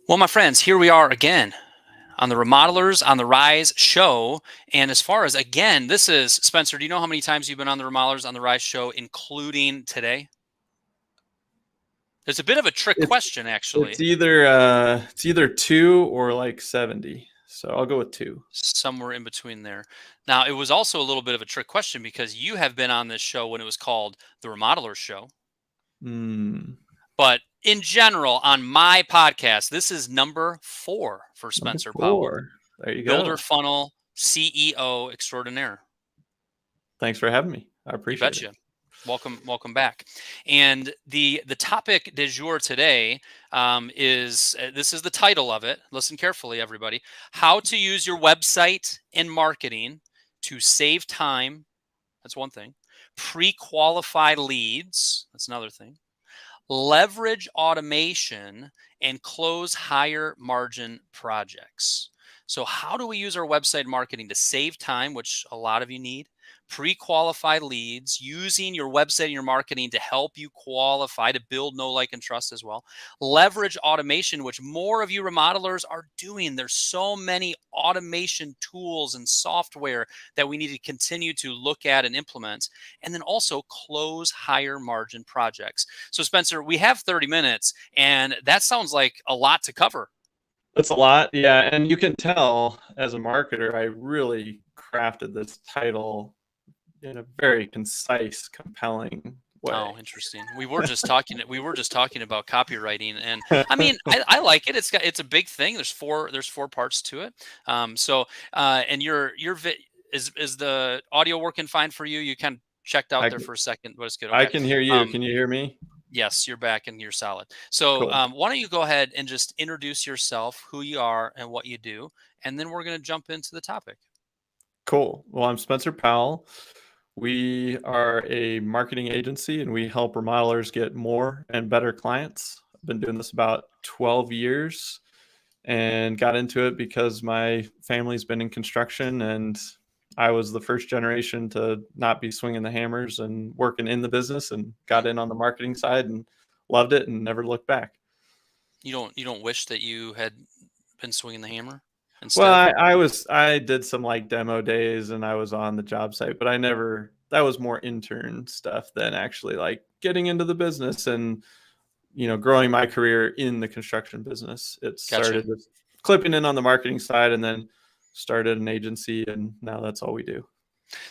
Well, my friends, here we are again on the Remodelers on the Rise show. And as far as, again, this is Spencer. Do you know how many times you've been on the Remodelers on the Rise show, including today? It's a bit of a trick It's question, it's actually. either 2 or like 70. So I'll go with 2. Somewhere in between there. Now, it was also a little bit of a trick question because you have been on this show when it was called the Remodelers show. Hmm. But in general, on my podcast, this is number 4 for Number Spencer Powell, 4. There you Builder go. Funnel CEO extraordinaire. Thanks for having me. I You appreciate it. betcha. Welcome back. And the topic du jour today is this is the title of it. Listen carefully, everybody. How to use your website and marketing to save time. That's one thing. Pre-qualify leads. That's another thing. Leverage automation and close higher margin projects. So, how do we use our website marketing to save time, which a lot of you need? Pre-qualify leads, using your website and your marketing to help you qualify, to build know, like, and trust as well. Leverage automation, which more of you remodelers are doing. There's so many automation tools and software that we need to continue to look at and implement. And then also close higher margin projects. So, Spencer, we have 30 minutes, and that sounds like a lot to cover. That's a lot. Yeah, and you can tell as a marketer, I really crafted this title in a very concise, compelling way. Oh, interesting. We were just talking. We were just talking about copywriting, and I mean, I like it. It's a big thing. There's four parts to it. And is the audio working fine for you? You kind of checked out I there can, for a second, but it's good. I Okay. can hear you. Um, Can you hear me? yes, you're back and you're solid. So Cool. why don't you go ahead and just introduce yourself, who you are, and what you do, and then we're going to jump into the topic. Cool. Well, I'm Spencer Powell. We are a marketing agency and we help remodelers get more and better clients. I've been doing this about 12 years and got into it because my family's been in construction and I was the first generation to not be swinging the hammers and working in the business and got in on the marketing side and loved it and never looked back. You don't wish that you had been swinging the hammer Well, instead? I did some like demo days and I was on the job site, but I never that was more intern stuff than actually like getting into the business and growing my career in the construction business. It Gotcha. started with clipping in on the marketing side and then started an agency and now that's all we do.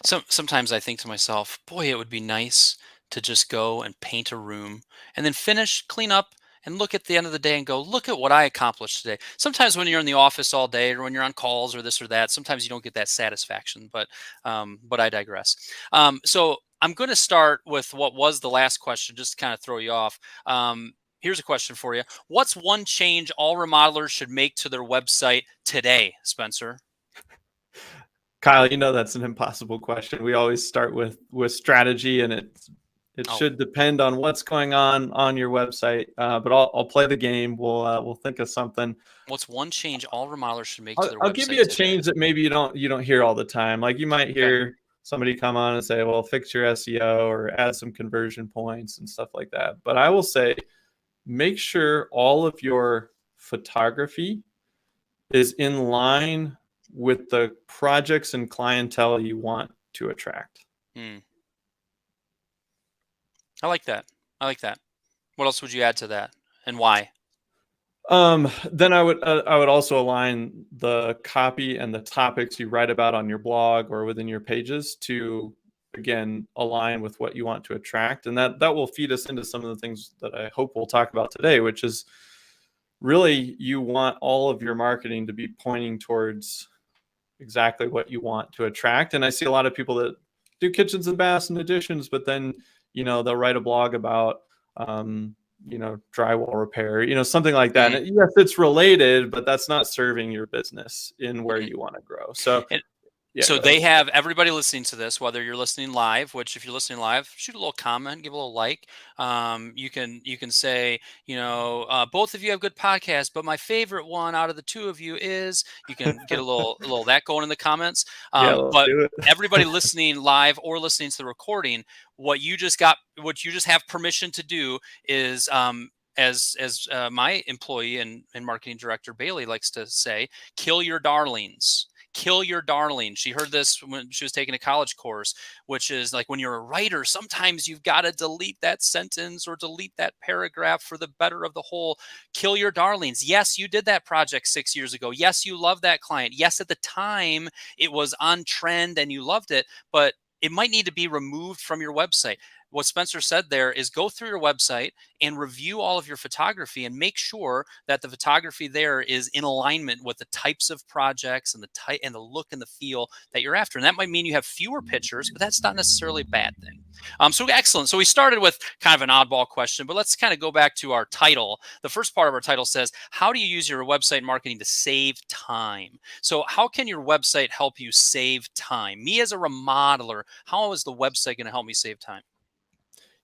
Sometimes I think to myself, boy, it would be nice to just go and paint a room and then finish, clean up, and look at the end of the day and go, look at what I accomplished today. Sometimes when you're in the office all day or when you're on calls or this or that, sometimes you don't get that satisfaction. But I digress. So I'm going to start with what was the last question, just to kind of throw you off. Here's a question for you. What's one change all remodelers should make to their website today, Spencer? Kyle, that's an impossible question. We always start with strategy, and it Oh, should depend on what's going on your website. But I'll play the game. We'll think of something. what's one change all remodelers should make to their I'll give website you a today? change that maybe you don't hear all the time. Like you might Okay. hear somebody come on and say, "Well, fix your SEO or add some conversion points and stuff like that." But I will say, make sure all of your photography is in line with the projects and clientele you want to attract. Hmm. I like that. I like that. What else would you add to that, and why? Then I would also align the copy and the topics you write about on your blog or within your pages to again align with what you want to attract, and that will feed us into some of the things that I hope we'll talk about today, which is really you want all of your marketing to be pointing towards exactly what you want to attract. And I see a lot of people that do kitchens and baths and additions, but then they'll write a blog about drywall repair, something like that. Mhm, And yes, it's related, but that's not serving your business in where mhm. you want to grow. So And yeah, so go ahead. they have everybody listening to this, whether you're listening live, which if you're listening live, shoot a little comment, give a little like. You can say, both of you have good podcasts, but my favorite one out of the two of you is. You can get a little that going in the comments. Yeah, let's But do everybody it. listening live or listening to the recording, what you just have permission to do is as my employee and marketing director Bailey likes to say, kill your darlings. Kill your darling. She heard this when she was taking a college course, which is like when you're a writer, sometimes you've got to delete that sentence or delete that paragraph for the better of the whole. Kill your darlings. Yes, you did that project 6 years ago. Yes, you love that client. Yes, at the time it was on trend and you loved it, but it might need to be removed from your website. What Spencer said there is go through your website and review all of your photography and make sure that the photography there is in alignment with the types of projects and the type and the look and the feel that you're after. And that might mean you have fewer pictures, but that's not necessarily a bad thing. So excellent. So we started with kind of an oddball question, but let's kind of go back to our title. The first part of our title says, how do you use your website marketing to save time? So how can your website help you save time? Me as a remodeler, how is the website going to help me save time?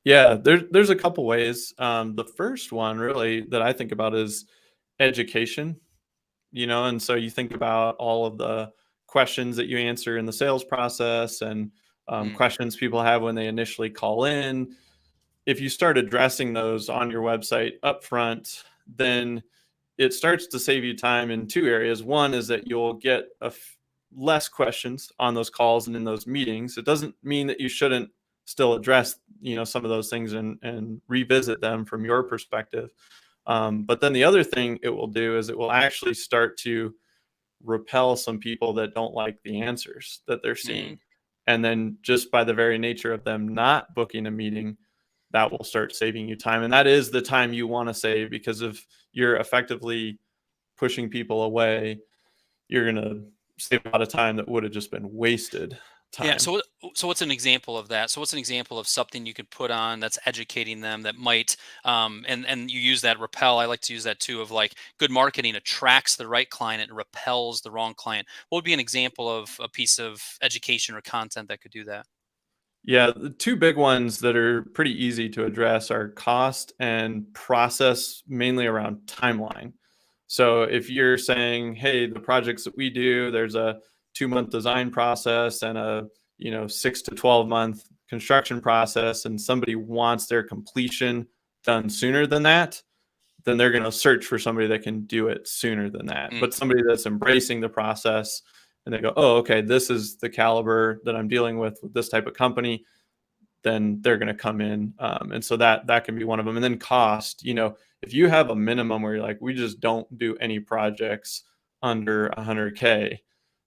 Yeah, there's a couple ways. The first one really that I think about is education, and so you think about all of the questions that you answer in the sales process and questions people have when they initially call in. If you start addressing those on your website up front, then it starts to save you time in two areas. One is that you'll get less questions on those calls and in those meetings. It doesn't mean that you shouldn't still address some of those things and revisit them from your perspective. But then the other thing it will do is it will actually start to repel some people that don't like the answers that they're seeing. And then just by the very nature of them not booking a meeting, that will start saving you time. And that is the time you want to save, because if you're effectively pushing people away, you're going to save a lot of time that would have just been wasted time. Yeah. So what's an example of that? So what's an example of something you could put on that's educating them that might, and you use that repel. I like to use that too, of like good marketing attracts the right client and repels the wrong client. What would be an example of a piece of education or content that could do that? Yeah, the two big ones that are pretty easy to address are cost and process, mainly around timeline. So if you're saying, hey, the projects that we do, there's a 2-month design process and a 6 to 12-month construction process, and somebody wants their completion done sooner than that, then they're going to search for somebody that can do it sooner than that. But somebody that's embracing the process and they go, oh, okay, this is the caliber that I'm dealing with this type of company, then they're going to come in. And so that can be one of them. And then cost, if you have a minimum where you're like, we just don't do any projects under 100K,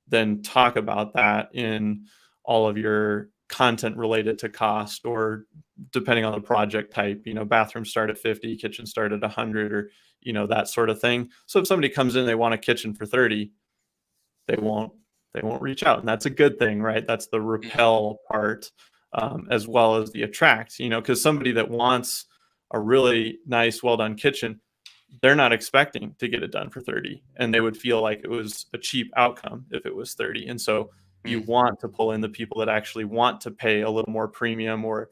then talk about that in all of your content related to cost, or depending on the project type, bathrooms start at 50, kitchen start at 100, or, that sort of thing. So if somebody comes in, they want a kitchen for 30, they won't reach out. And that's a good thing, right? That's the repel part, as well as the attract, because somebody that wants a really nice, well done kitchen, they're not expecting to get it done for 30, and they would feel like it was a cheap outcome if it was 30. And so you want to pull in the people that actually want to pay a little more premium, or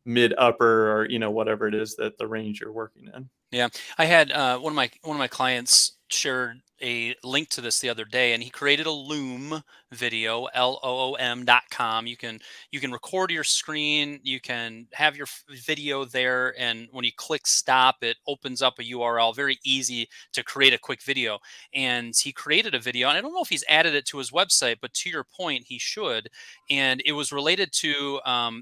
mid upper, or whatever it is that the range you're working in. Yeah, I had one of my clients shared a link to this the other day, and he created a Loom video, loom.com. You can record your screen, you can have your video there, and when you click stop, it opens up a URL. Very easy to create a quick video. And he created a video, and I don't know if he's added it to his website, but to your point, he should. And it was related to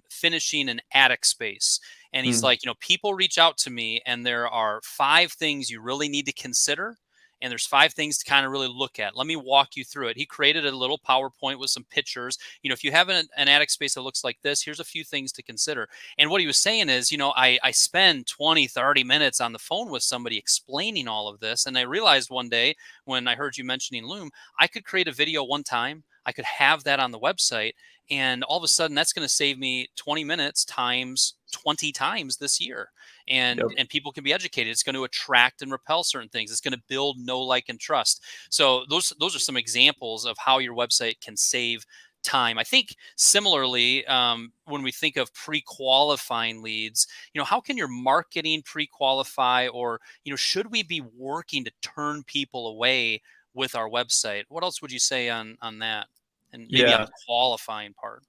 finishing an attic space. And he's like, people reach out to me and there are 5 things you really need to consider. And there's 5 things to kind of really look at. Let me walk you through it. He created a little PowerPoint with some pictures. If you have an attic space that looks like this, here's a few things to consider. And what he was saying is, I spend 20, 30 minutes on the phone with somebody explaining all of this. And I realized one day when I heard you mentioning Loom, I could create a video one time. I could have that on the website. And all of a sudden, that's going to save me 20 minutes times 20 times this year. And people can be educated. It's going to attract and repel certain things. It's going to build know, like, and trust. So those are some examples of how your website can save time. I think similarly, when we think of pre-qualifying leads, how can your marketing pre-qualify, or, should we be working to turn people away with our website? What else would you say on that? And maybe on the qualifying part.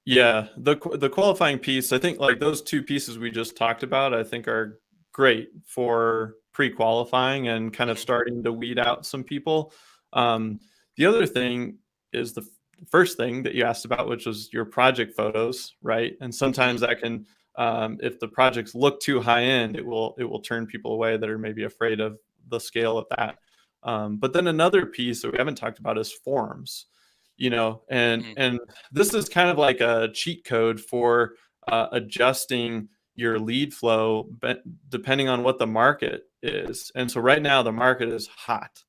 Yeah, the qualifying piece, I think, like those two pieces we just talked about, I think are great for pre-qualifying and kind of starting to weed out some people. The other thing is the first thing that you asked about, which was your project photos, right? And sometimes that can, if the projects look too high end, it will turn people away that are maybe afraid of the scale of that. But then another piece that we haven't talked about is forms, and this is kind of like a cheat code for adjusting your lead flow depending on what the market is. And so right now the market is hot.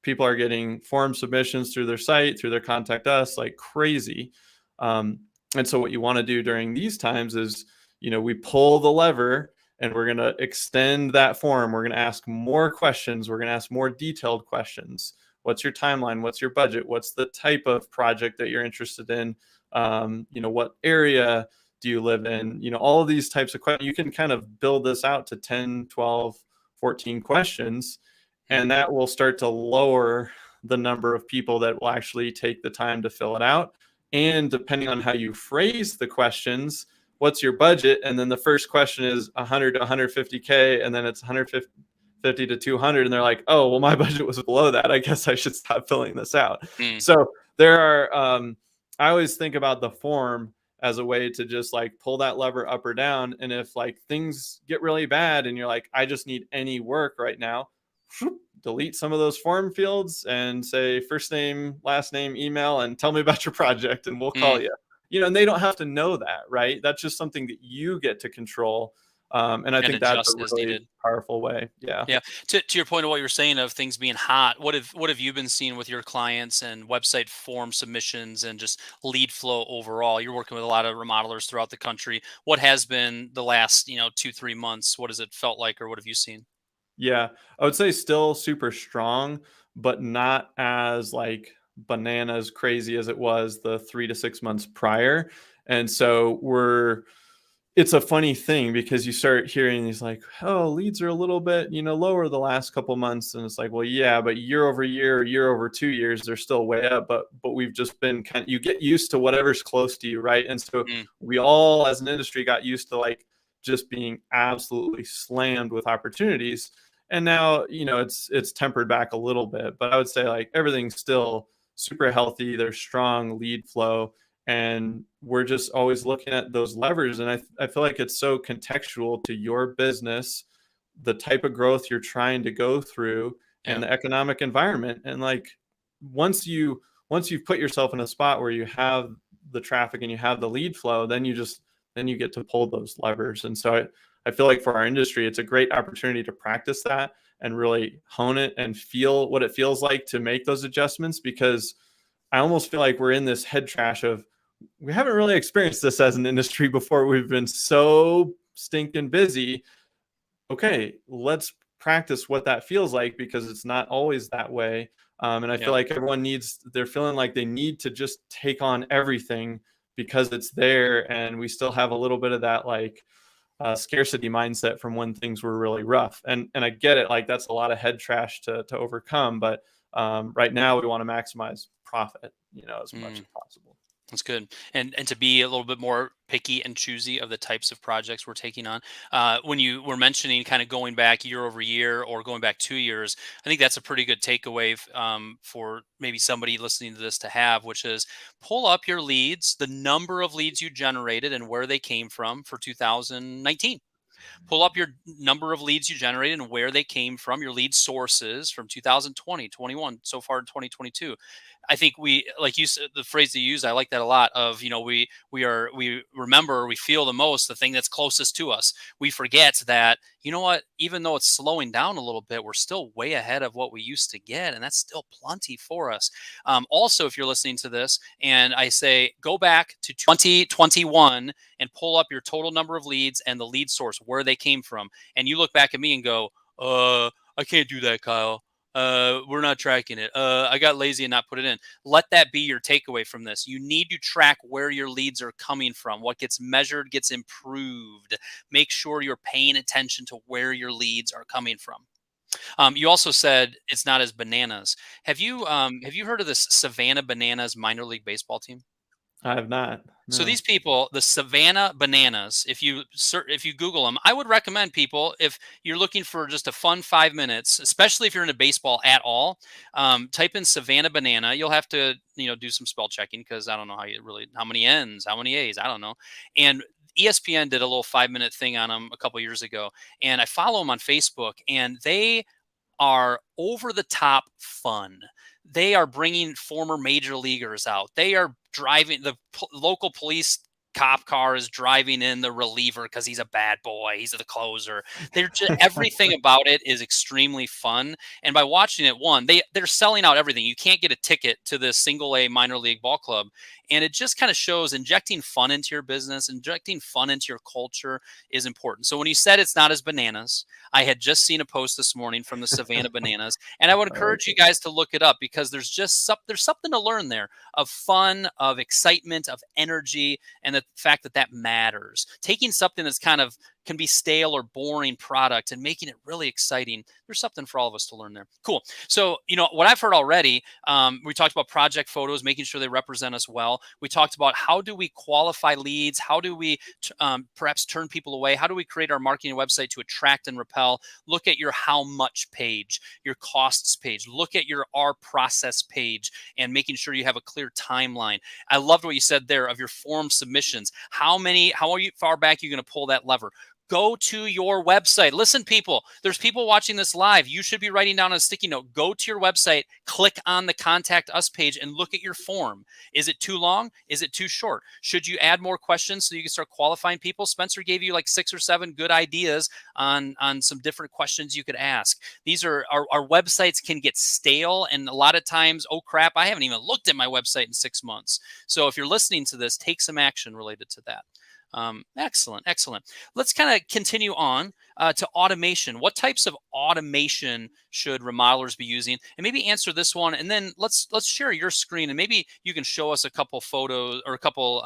People are getting form submissions through their site, through their contact us like crazy. And so what you want to do during these times is, we pull the lever and we're going to extend that form. We're going to ask more questions. We're going to ask more detailed questions. What's your timeline? What's your budget? What's the type of project that you're interested in? What area do you live in? All of these types of questions. You can kind of build this out to 10, 12, 14 questions, and that will start to lower the number of people that will actually take the time to fill it out. And depending on how you phrase the questions, what's your budget? And then the first question is 100 to 150K, and then it's 150 to 200, and they're like, oh, well, my budget was below that. I guess I should stop filling this out. So there are, I always think about the form as a way to just like pull that lever up or down. And if like things get really bad and you're like, I just need any work right now, delete some of those form fields and say first name, last name, email, and tell me about your project and we'll call you. And they don't have to know that, right? That's just something that you get to control. And I think that's a really powerful way. Yeah. Yeah. To your point of what you were saying of things being hot, what have you been seeing with your clients and website form submissions and just lead flow overall? You're working with a lot of remodelers throughout the country. What has been the last, 2-3 months? What has it felt like, or what have you seen? Yeah, I would say still super strong, but not as like bananas crazy as it was the 3 to 6 months prior. And so it's a funny thing because you start hearing these like, oh, leads are a little bit, lower the last couple months. And it's like, well, yeah, but year over year, year over 2 years, they're still way up. But we've just been you get used to whatever's close to you, right? And so we all as an industry got used to like just being absolutely slammed with opportunities. And now, it's tempered back a little bit, but I would say like everything's still super healthy. There's strong lead flow, and we're just always looking at those levers. And I feel like it's so contextual to your business, the type of growth you're trying to go through and the economic environment. And like, once you've put yourself in a spot where you have the traffic and you have the lead flow, then you get to pull those levers. And so I feel like for our industry, it's a great opportunity to practice that and really hone it and feel what it feels like to make those adjustments, because I almost feel like we're in this head trash of we haven't really experienced this as an industry before. We've been so stinking busy. Okay, let's practice what that feels like, because it's not always that way. And I feel like they're feeling like they need to just take on everything because it's there. And we still have a little bit of that like scarcity mindset from when things were really rough. And I get it. Like that's a lot of head trash to overcome. But right now we want to maximize profit, as much as possible. That's good. And to be a little bit more picky and choosy of the types of projects we're taking on. When you were mentioning kind of going back year over year or going back 2 years, I think that's a pretty good takeaway for maybe somebody listening to this to have, which is pull up your leads, the number of leads you generated and where they came from for 2019. Pull up your number of leads you generated and where they came from, your lead sources from 2020, 21, so far in 2022. I think we, like you said, the phrase you use, I like that a lot of, we remember, we feel the most, the thing that's closest to us. We forget that, what, even though it's slowing down a little bit, we're still way ahead of what we used to get. And that's still plenty for us. Also, if you're listening to this and I say, go back to 2021 and pull up your total number of leads and the lead source, where they came from. And you look back at me and go, I can't do that, Kyle. We're not tracking it. I got lazy and not put it in. Let that be your takeaway from this. You need to track where your leads are coming from. What gets measured gets improved. Make sure you're paying attention to where your leads are coming from. You also said it's not as bananas. Have you heard of this Savannah Bananas minor league baseball team? I have not. So No. these people, the Savannah Bananas, if you Google them, I would recommend people, if you're looking for just a fun 5 minutes, especially if you're into baseball at all, type in Savannah Banana. You'll have to do some spell checking, because I don't know how many N's, how many A's, I don't know. And ESPN did a little 5 minute thing on them a couple years ago, and I follow them on Facebook, and they are over the top fun. They are bringing former major leaguers out. They are driving the local police cop car is driving in the reliever because he's a bad boy. He's the closer. They're just, everything about it is extremely fun. And by watching it, they're selling out everything. You can't get a ticket to this single A minor league ball club. And it just kind of shows injecting fun into your business, injecting fun into your culture is important. So when you said it's not as bananas, I had just seen a post this morning from the Savannah Bananas, and I would encourage you guys to look it up, because there's something to learn there, of fun, of excitement, of energy, and the fact that matters. Taking something that's kind of can be stale or boring product and making it really exciting. There's something for all of us to learn there. Cool. So, what I've heard already, we talked about project photos, making sure they represent us well. We talked about how do we qualify leads? How do we perhaps turn people away? How do we create our marketing website to attract and repel? Look at your how much page, your costs page. Look at your our process page, and making sure you have a clear timeline. I loved what you said there of your form submissions. How far back are you going to pull that lever? Go to your website. Listen, people, there's people watching this live. You should be writing down on a sticky note. Go to your website, click on the Contact Us page, and look at your form. Is it too long? Is it too short? Should you add more questions so you can start qualifying people? Spencer gave you like 6 or 7 good ideas on some different questions you could ask. These are our websites can get stale, and a lot of times, oh crap, I haven't even looked at my website in 6 months. So if you're listening to this, take some action related to that. Excellent. Let's kind of continue on to automation. What types of automation should remodelers be using? And maybe answer this one, and then let's share your screen, and maybe you can show us a couple photos or a couple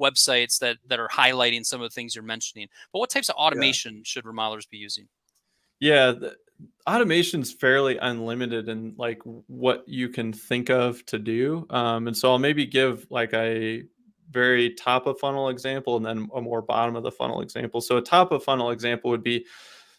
websites that are highlighting some of the things you're mentioning. But what types of automation should remodelers be using? Yeah, automation's fairly unlimited in like what you can think of to do. And so I'll maybe give like a very top of funnel example and then a more bottom of the funnel example. So a top of funnel example would be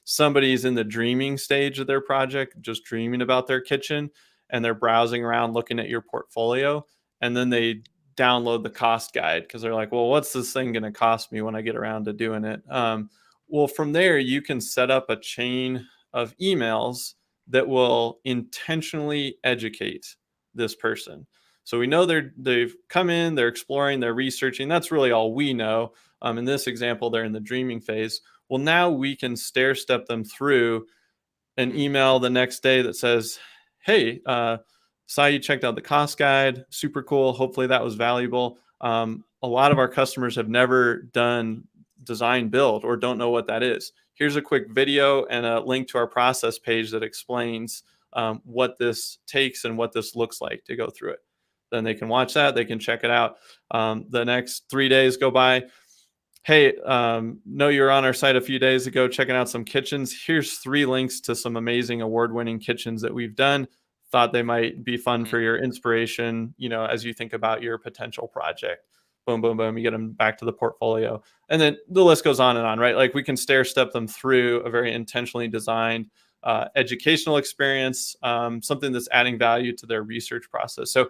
somebody's in the dreaming stage of their project, just dreaming about their kitchen, and they're browsing around looking at your portfolio, and then they download the cost guide because they're like, well, what's this thing going to cost me when I get around to doing it? Well, from there, you can set up a chain of emails that will intentionally educate this person. So we know they've come in, they're exploring, they're researching. That's really all we know. In this example, they're in the dreaming phase. Well, now we can stair step them through an email the next day that says, hey, saw you checked out the cost guide. Super cool. Hopefully that was valuable. A lot of our customers have never done design build or don't know what that is. Here's a quick video and a link to our process page that explains what this takes and what this looks like to go through it. Then they can watch that. They can check it out. The next 3 days go by. Hey, know you were on our site a few days ago checking out some kitchens. Here's 3 links to some amazing award-winning kitchens that we've done. Thought they might be fun for your inspiration, as you think about your potential project. Boom, boom, boom. You get them back to the portfolio. And then the list goes on and on, right? Like we can stair step them through a very intentionally designed educational experience, something that's adding value to their research process. So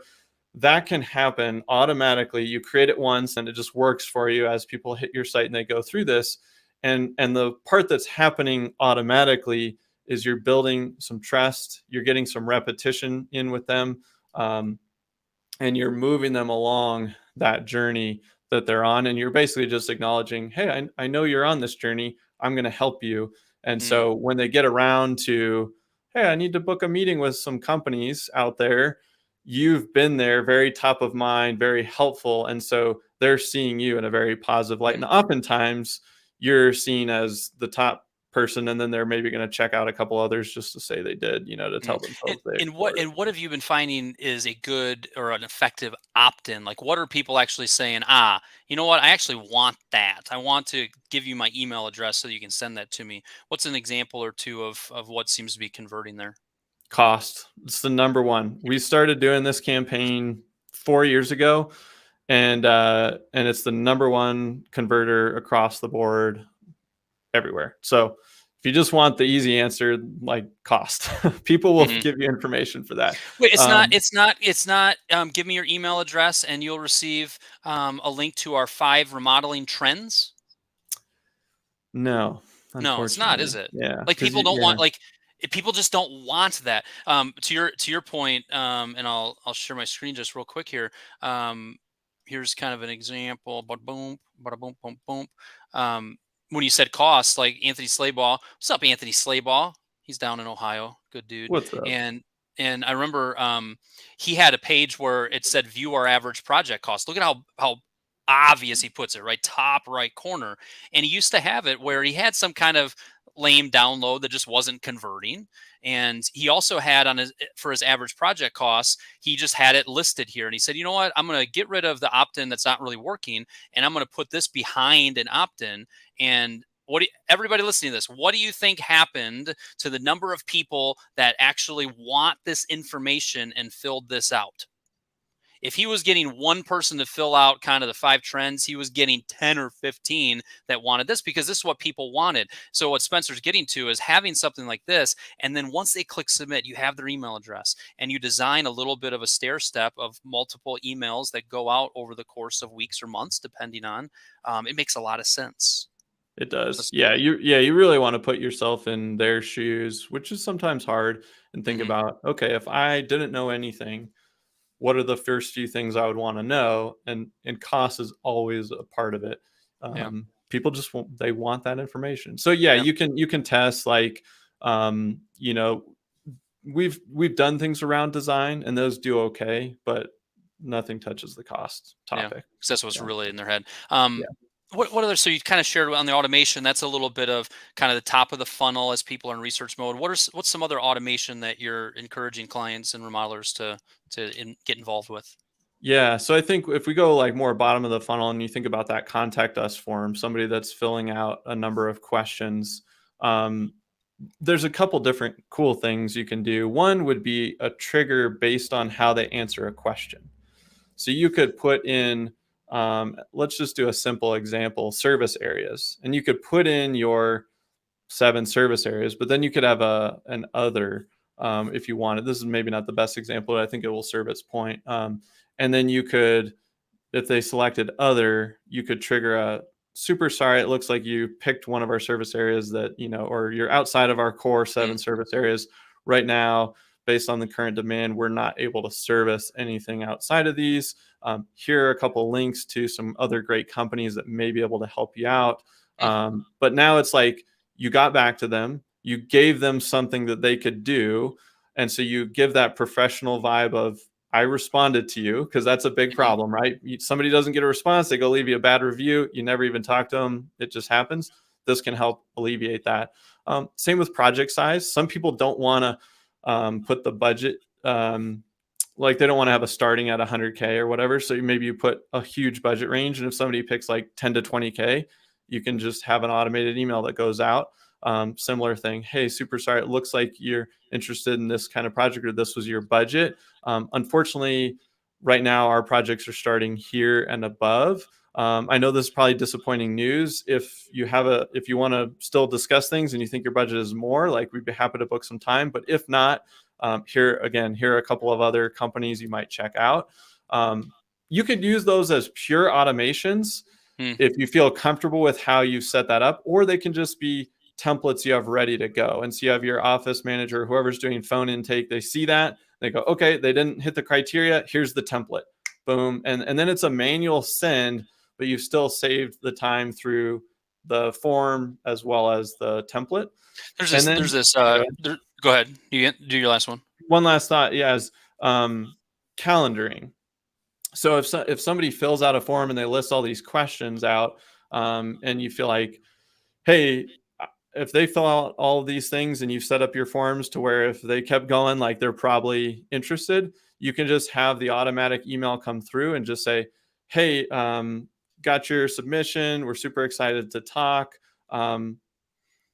that can happen automatically. You create it once and it just works for you as people hit your site and they go through this. And the part that's happening automatically is you're building some trust, you're getting some repetition in with them, and you're moving them along that journey that they're on. And you're basically just acknowledging, hey, I know you're on this journey. I'm going to help you. And so when they get around to, hey, I need to book a meeting with some companies out there, you've been there, very top of mind, very helpful. And so they're seeing you in a very positive light. And oftentimes you're seen as the top person, and then they're maybe going to check out a couple others just to say they did, to tell themselves they. And what have you been finding is a good or an effective opt-in? Like, what are people actually saying? You know what? I actually want that. I want to give you my email address so you can send that to me. What's an example or two of what seems to be converting there? Cost. It's the number one. We started doing this campaign 4 years ago, and it's the number one converter across the board everywhere. So if you just want the easy answer, like cost, people will Hmm. give you information for that. Wait, it's not. Um, It's not. It's not. Give me your email address, and you'll receive a link to our 5 remodeling trends. no, No, it's not, unfortunately, is it? yeah, Like because people don't yeah, want people just don't want that. To your point, and I'll share my screen just real quick here. Um, Here's kind of an example. But boom, bada boom, boom, boom. When you said cost, like Anthony Slayball. What's up, Anthony Slayball? He's down in Ohio. Good dude. what's up? And I remember he had a page where it said view our average project cost. Look at how obvious he puts it, right top right corner. And he used to have it where he had some kind of lame download that just wasn't converting. And he also had on his for his average project costs, he just had it listed here. And he said, you know what, I'm going to get rid of the opt-in that's not really working, and I'm going to put this behind an opt-in. And everybody listening to this, what do you think happened to the number of people that actually want this information and filled this out? If he was getting one person to fill out kind of the 5 trends, he was getting 10 or 15 that wanted this, because this is what people wanted. So what Spencer's getting to is having something like this, and then once they click submit, you have their email address, and you design a little bit of a stair step of multiple emails that go out over the course of weeks or months, depending on. It makes a lot of sense. It does. Let's, You really want to put yourself in their shoes, which is sometimes hard, and think mhm, about, okay, if I didn't know anything, what are the first few things I would want to know? And cost is always a part of it. yeah, People just they want that information. So yeah, yeah, you can test like you know, we've done things around design and those do okay, but nothing touches the cost yeah. topic. Because that's what's Yeah. really in their head. Yeah. What other? So you kind of shared on the automation. That's a little bit of kind of the top of the funnel as people are in research mode. What's some other automation that you're encouraging clients and remodelers to get involved with? Yeah, so I think if we go like more bottom of the funnel and you think about that contact us form, somebody that's filling out a number of questions, um, there's a couple different cool things you can do. One would be a trigger based on how they answer a question. So you could put in, let's just do a simple example, service areas, and you could put in your 7 service areas, but then you could have an other if you wanted. This is maybe not the best example, but I think it will serve its point. And then you could, if they selected other, you could trigger a super sorry. It looks like you picked one of our service areas that, or you're outside of our core Mm, 7 service areas right now. Based on the current demand, we're not able to service anything outside of these. Here are a couple links to some other great companies that may be able to help you out. mm, But now it's like you got back to them, you gave them something that they could do. And so you give that professional vibe of, I responded to you, because that's a big mhm, problem, right? Somebody doesn't get a response, they go leave you a bad review. You never even talk to them. It just happens. This can help alleviate that. Same with project size. Some people don't want to put the budget, like they don't want to have a starting at 100K or whatever. So maybe you put a huge budget range. And if somebody picks like 10 to 20K, you can just have an automated email that goes out. Similar thing. Hey, super sorry. It looks like you're interested in this kind of project, or this was your budget. Unfortunately, right now our projects are starting here and above. I know this is probably disappointing news. If you want to still discuss things and you think your budget is more, like we'd be happy to book some time. But if not, here are a couple of other companies you might check out. You could use those as pure automations mm, if you feel comfortable with how you set that up, or they can just be templates you have ready to go. And so you have your office manager, whoever's doing phone intake, they see that, they go, okay, they didn't hit the criteria. Here's the template. Boom. And then it's a manual send, but you've still saved the time through the form as well as the template. And There's then this. go ahead. Go ahead. Do your last one. One last thought. Yeah, is calendaring. So if somebody fills out a form and they list all these questions out, and you feel like, hey, if they fill out all of these things and you've set up your forms to where if they kept going, like they're probably interested, you can just have the automatic email come through and just say, hey, got your submission. We're super excited to talk.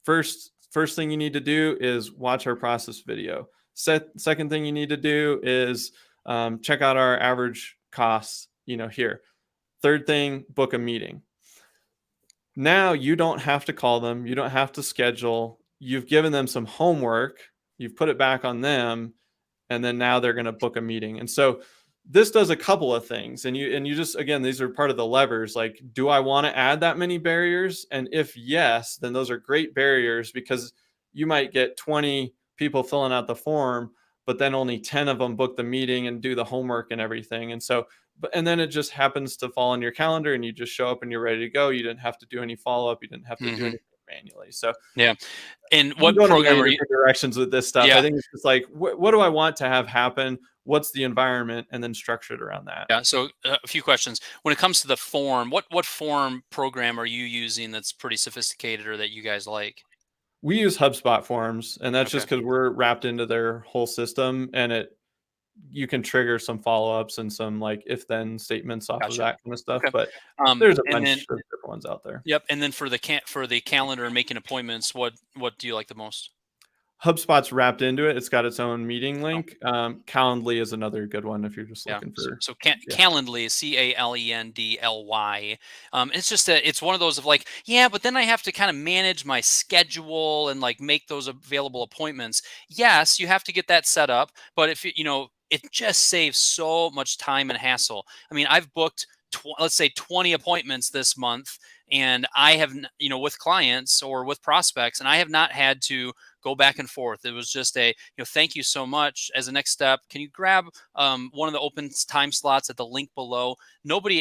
First thing you need to do is watch our process video. Second thing you need to do is check out our average costs, here. Third thing, book a meeting. Now you don't have to call them. You don't have to schedule. You've given them some homework. You've put it back on them, and then now they're going to book a meeting. And so this does a couple of things. And you just, again, these are part of the levers. Like, do I want to add that many barriers? And if yes, then those are great barriers, because you might get 20 people filling out the form, but then only 10 of them book the meeting and do the homework and everything. And so, and then it just happens to fall on your calendar and you just show up and you're ready to go. You didn't have to do any follow-up. You didn't have to do anything manually. So yeah. And I'm what going in a program million are you? different directions with this stuff. Yeah. I think it's just like, what do I want to have happen? What's the environment? And then structure it around that. Yeah. So a few questions. When it comes to the form, what form program are you using that's pretty sophisticated or that you guys like? We use HubSpot forms, and that's just Okay. because we're wrapped into their whole system, and you can trigger some follow-ups and some like if-then statements off of Gotcha. that kind of stuff. Okay. But there's a And then, bunch of different ones out there. yep. And then for the calendar and making appointments, what do you like the most? HubSpot's wrapped into it. It's got its own meeting Oh, link. Calendly is another good one if you're just yeah. looking So, for. so Yeah. Calendly is Calendly. It's just it's one of those of like, yeah, but then I have to kind of manage my schedule and like make those available appointments. Yes, you have to get that set up, but if it just saves so much time and hassle. I mean, I've booked let's say 20 appointments this month, and I have with clients or with prospects, and I have not had to go back and forth. It was just a thank you so much. As a next step, can you grab one of the open time slots at the link below?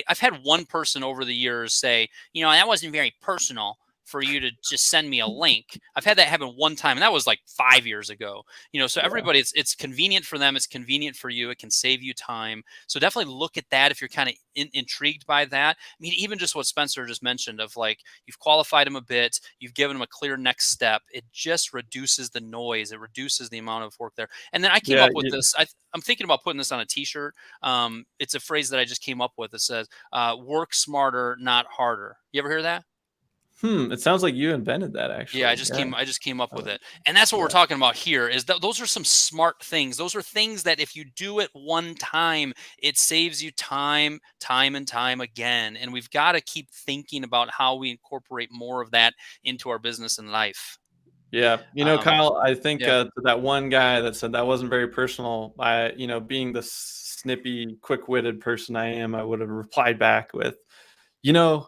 I've had one person over the years say, that wasn't very personal for you to just send me a link. I've had that happen one time, and that was like 5 years ago. So everybody, it's convenient for them, it's convenient for you, it can save you time. So definitely look at that if you're kind of intrigued by that. I mean, even just what Spencer just mentioned of like, you've qualified them a bit, you've given them a clear next step. It just reduces the noise, it reduces the amount of work there. And then I came up with this. I'm thinking about putting this on a t-shirt. It's a phrase that I just came up with. It says, work smarter, not harder. You ever hear that? It sounds like you invented that, Yeah, actually. I just came up with it. Yeah. And that's what we're talking about here is that those are some smart things. Those are things that if you do it one time, it saves you time and time again. And we've got to keep thinking about how we incorporate more of that into our business and life. Yeah. Kyle, I think Yeah. that one guy that said that wasn't very personal, being the snippy, quick-witted person I am, I would have replied back with,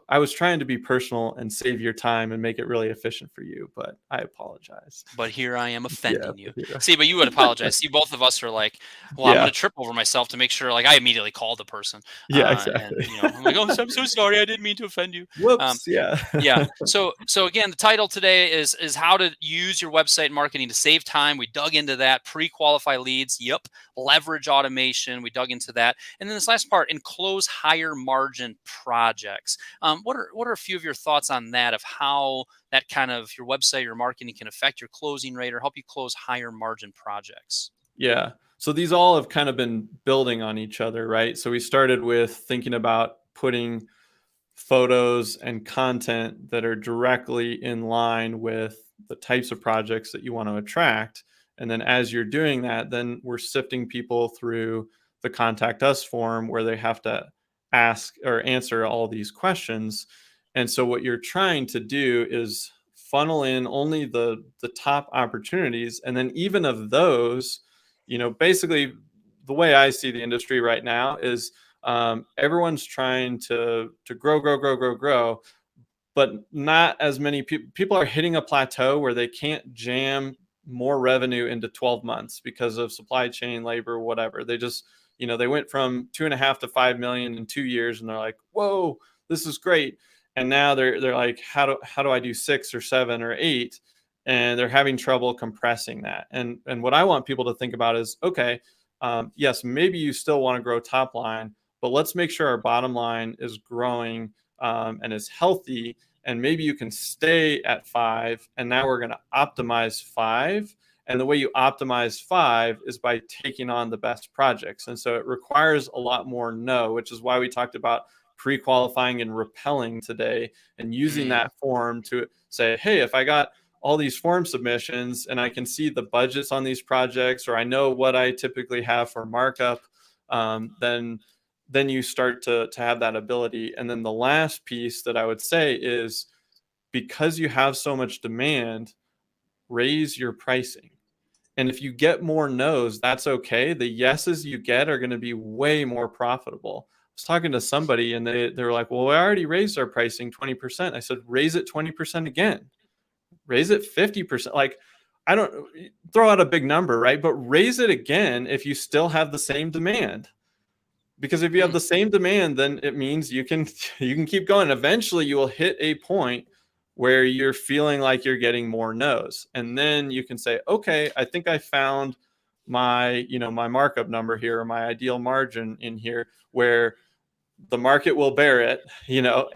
I was trying to be personal and save your time and make it really efficient for you, but I apologize. But here I am offending you. Yeah. See, but you would apologize. See, both of us are like, well, I'm going to trip over myself to make sure. Like, I immediately called the person. Yeah, And, exactly. I'm like, oh, I'm so sorry. I didn't mean to offend you. Whoops. Yeah. Yeah. So again, the title today is how to use your website marketing to save time. We dug into that. Pre-qualify leads. Yep. Leverage automation. We dug into that. And then this last part, and close higher margin projects. What are a few of your thoughts on that, of how that kind of your website, your marketing can affect your closing rate or help you close higher margin projects? Yeah. So these all have kind of been building on each other, right? So we started with thinking about putting photos and content that are directly in line with the types of projects that you want to attract. And then as you're doing that, then we're sifting people through the contact us form where they have to ask or answer all these questions. And so what you're trying to do is funnel in only the top opportunities. And then even of those, basically the way I see the industry right now is everyone's trying to grow, but not as many people are hitting a plateau where they can't jam more revenue into 12 months because of supply chain, labor, whatever. They just, they went from 2.5 to 5 million in 2 years, and they're like, whoa, this is great. And now they're like, how do I do 6 or 7 or 8? And they're having trouble compressing that. And what I want people to think about is, okay, yes, maybe you still want to grow top line, but let's make sure our bottom line is growing and is healthy. And maybe you can stay at 5. And now we're going to optimize 5. And the way you optimize 5 is by taking on the best projects. And so it requires a lot more know, which is why we talked about pre-qualifying and repelling today, and using that form to say, hey, if I got all these form submissions and I can see the budgets on these projects, or I know what I typically have for markup, then then you start to have that ability. And then the last piece that I would say is, because you have so much demand, raise your pricing. And if you get more no's, that's okay. The yeses you get are going to be way more profitable. I was talking to somebody and they were like, well, we already raised our pricing 20%. I said, raise it 20% again, raise it 50%. Like, I don't throw out a big number, right? But raise it again if you still have the same demand. Because if you have the same demand, then it means you can keep going. Eventually you will hit a point where you're feeling like you're getting more no's. And then you can say, okay, I think I found my, my markup number here, or my ideal margin in here, where the market will bear it,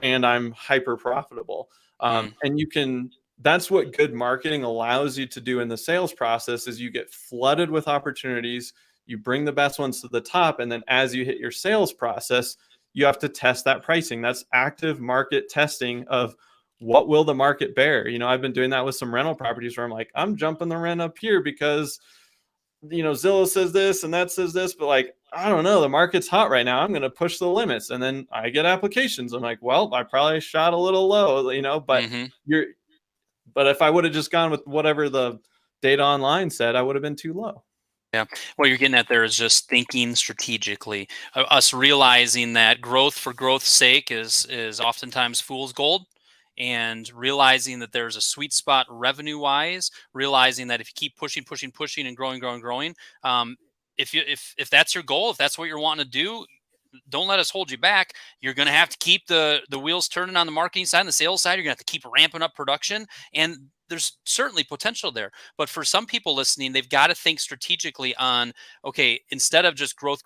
and I'm hyper profitable. And that's what good marketing allows you to do in the sales process, is you get flooded with opportunities, you bring the best ones to the top, and then as you hit your sales process, you have to test that pricing. That's active market testing of, what will the market bear? I've been doing that with some rental properties where I'm like, I'm jumping the rent up here because Zillow says this and that says this, but like, I don't know, the market's hot right now, I'm going to push the limits. And then I get applications. I'm like, well, I probably shot a little low, but but if I would have just gone with whatever the data online said, I would have been too low. Yeah. What you're getting at there is just thinking strategically, us realizing that growth for growth's sake is oftentimes fool's gold, and realizing that there's a sweet spot revenue wise, realizing that if you keep pushing and growing, if that's your goal, if that's what you're wanting to do, don't let us hold you back. You're going to have to keep the wheels turning on the marketing side and the sales side. You're going to have to keep ramping up production, and there's certainly potential there. But for some people listening, they've got to think strategically on, okay, instead of just growth,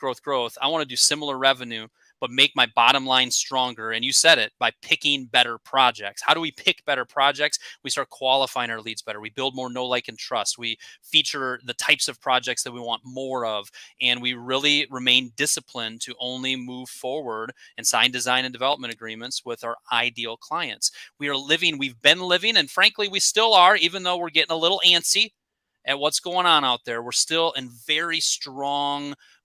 I want to do similar revenue, but make my bottom line stronger. And you said it, by picking better projects. How do we pick better projects? We start qualifying our leads better. We build more know, like, and trust. We feature the types of projects that we want more of. And we really remain disciplined to only move forward and sign design and development agreements with our ideal clients. We've been living, and frankly, we still are, even though we're getting a little antsy at what's going on out there. We're still in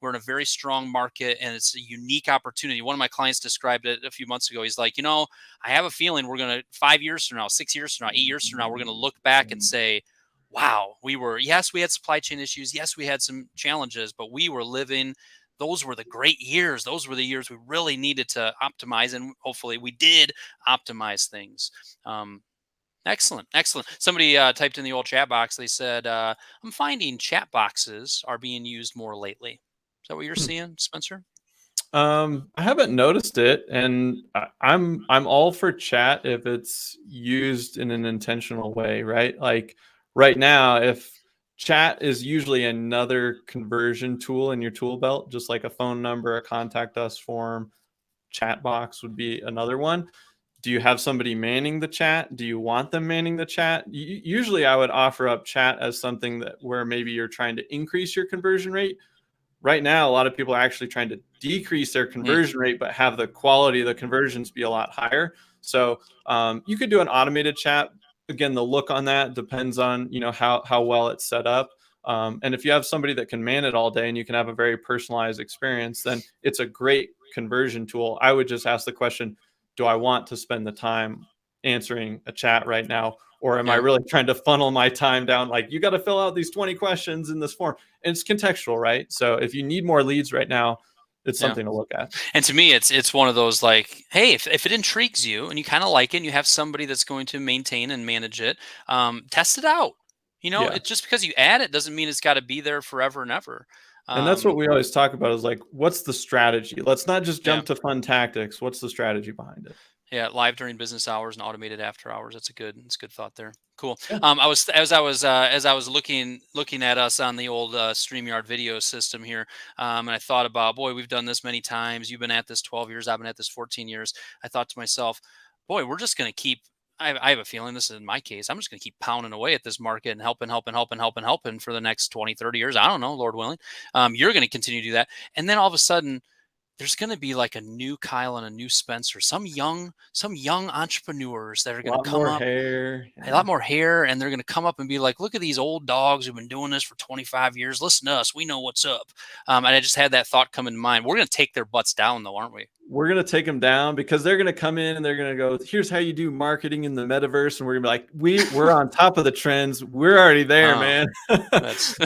we're in a very strong market, and it's a unique opportunity. One of my clients described it a few months ago. He's like, I have a feeling we're going to 5 years from now, 6 years from now, 8 years from now, we're going to look back and say, wow, we had supply chain issues. Yes, we had some challenges, but we were living. Those were the great years. Those were the years we really needed to optimize, and hopefully we did optimize things. Excellent. Somebody typed in the old chat box. They said, I'm finding chat boxes are being used more lately. Is that what you're seeing, Spencer? I haven't noticed it, and I'm all for chat if it's used in an intentional way, right? Like right now, if chat is usually another conversion tool in your tool belt, just like a phone number, a contact us form, chat box would be another one. Do you have somebody manning the chat? Do you want them manning the chat? Usually I would offer up chat as something where maybe you're trying to increase your conversion rate. Right now, a lot of people are actually trying to decrease their conversion rate, but have the quality of the conversions be a lot higher. So you could do an automated chat. Again, the look on that depends on how well it's set up. And if you have somebody that can man it all day and you can have a very personalized experience, then it's a great conversion tool. I would just ask the question, do I want to spend the time answering a chat right now? Or am I really trying to funnel my time down? Like, you got to fill out these 20 questions in this form. And it's contextual, right? So if you need more leads right now, it's something to look at. And to me, it's one of those like, hey, if it intrigues you and you kind of like it and you have somebody that's going to maintain and manage it, test it out. It just because you add it doesn't mean it's got to be there forever and ever. And that's what we always talk about, is like, what's the strategy? Let's not just jump to fun tactics. What's the strategy behind it? Yeah, live during business hours and automated after hours. That's a good thought there. Cool. As I was looking at us on the old StreamYard video system here, and I thought about, boy, we've done this many times. You've been at this 12 years. I've been at this 14 years. I thought to myself, boy, we're just going to keep. I have a feeling this is in my case. I'm just going to keep pounding away at this market and helping for the next 20, 30 years. I don't know, Lord willing. You're going to continue to do that. And then all of a sudden, there's going to be like a new Kyle and a new Spencer, some young entrepreneurs that are A going to lot come more up, hair. a Yeah. lot more hair, and they're going to come up and be like, look at these old dogs who've been doing this for 25 years. Listen to us. We know what's up. And I just had that thought come in mind. We're going to take their butts down, though, aren't we? We're going to take them down because they're going to come in and they're going to go, here's how you do marketing in the metaverse. And we're going to be like, we're on top of the trends. We're already there, Oh, man. that's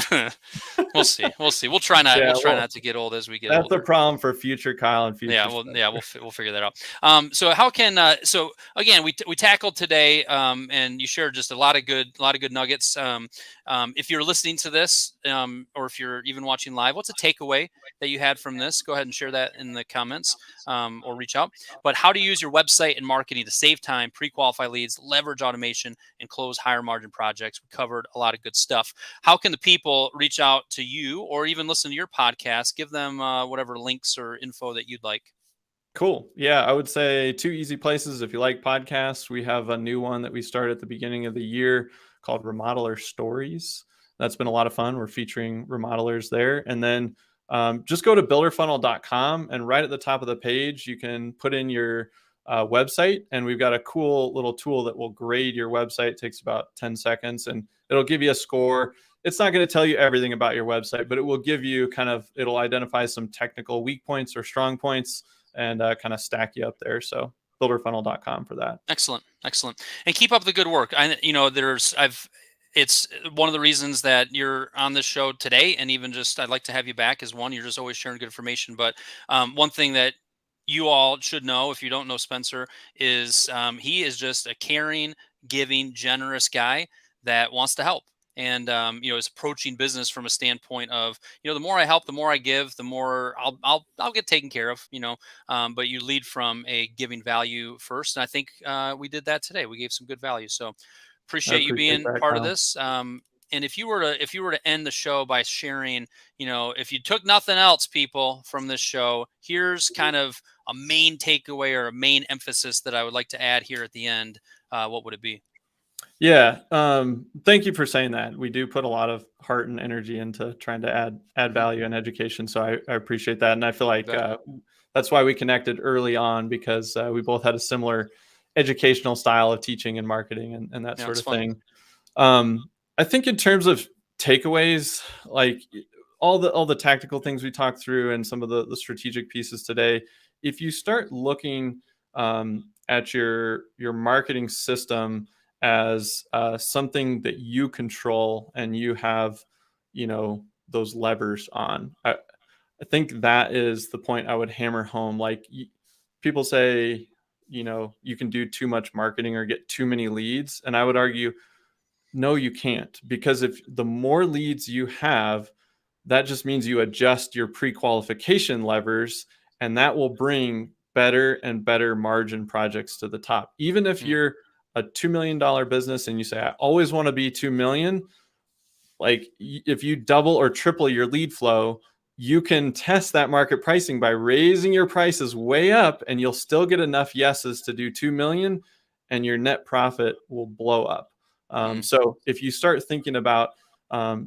we'll see. We'll see. We'll try not. Yeah, We'll try well, not to get old as we get that's a older. problem for future Kyle and future Yeah, Spencer. we'll figure that out. So how can so again we tackled today, and you shared just a lot of good nuggets. If you're listening to this, or if you're even watching live, what's a takeaway that you had from this? Go ahead and share that in the comments, or reach out. But how to use your website and marketing to save time, pre-qualify leads, leverage automation, and close higher margin projects. We covered a lot of good stuff. How can the people reach out to you or even listen to your podcast? Give them whatever links or info that you'd like. Cool. Yeah, I would say two easy places. If you like podcasts, we have a new one that we started at the beginning of the year called Remodeler Stories. That's been a lot of fun. We're featuring remodelers there. And then just go to builderfunnel.com, and right at the top of the page, you can put in your website. And we've got a cool little tool that will grade your website. It takes about 10 seconds and it'll give you a score. It's not going to tell you everything about your website, but it will give you it'll identify some technical weak points or strong points and kind of stack you up there. So builderfunnel.com for that. Excellent. And keep up the good work. It's one of the reasons that you're on this show today. And even just, I'd like to have you back is one, you're just always sharing good information. But one thing that you all should know, if you don't know Spencer, is he is just a caring, giving, generous guy that wants to help. And is approaching business from a standpoint of, the more I help, the more I give, the more I'll get taken care of. But you lead from a giving value first, and I think we did that today. We gave some good value, so I appreciate you appreciate being that, part of Kyle. this. And if you were to end the show by sharing, if you took nothing else, people, from this show, here's kind of a main takeaway or a main emphasis that I would like to add here at the end. What would it be? Yeah. Thank you for saying that. We do put a lot of heart and energy into trying to add value and education. So I appreciate that. And I feel like that's why we connected early on, because we both had a similar educational style of teaching and marketing and that sort of thing. I think in terms of takeaways, like all the tactical things we talked through and some of the strategic pieces today, if you start looking at your marketing system as something that you control and you have, those levers on, I think that is the point I would hammer home. Like people say, you can do too much marketing or get too many leads. And I would argue, no, you can't, because if the more leads you have, that just means you adjust your pre-qualification levers, and that will bring better and better margin projects to the top. Even if you're a $2 million business and you say, I always want to be 2 million, like if you double or triple your lead flow, you can test that market pricing by raising your prices way up, and you'll still get enough yeses to do 2 million, and your net profit will blow up. So if you start thinking about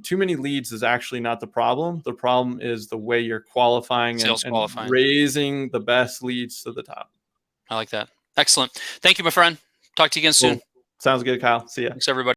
too many leads is actually not the problem. The problem is the way you're qualifying and Qualifying. raising the best leads to the top. I like that. Excellent. Thank you, my friend. Talk to you again soon. Cool. Sounds good, Kyle. See ya. Thanks, everybody.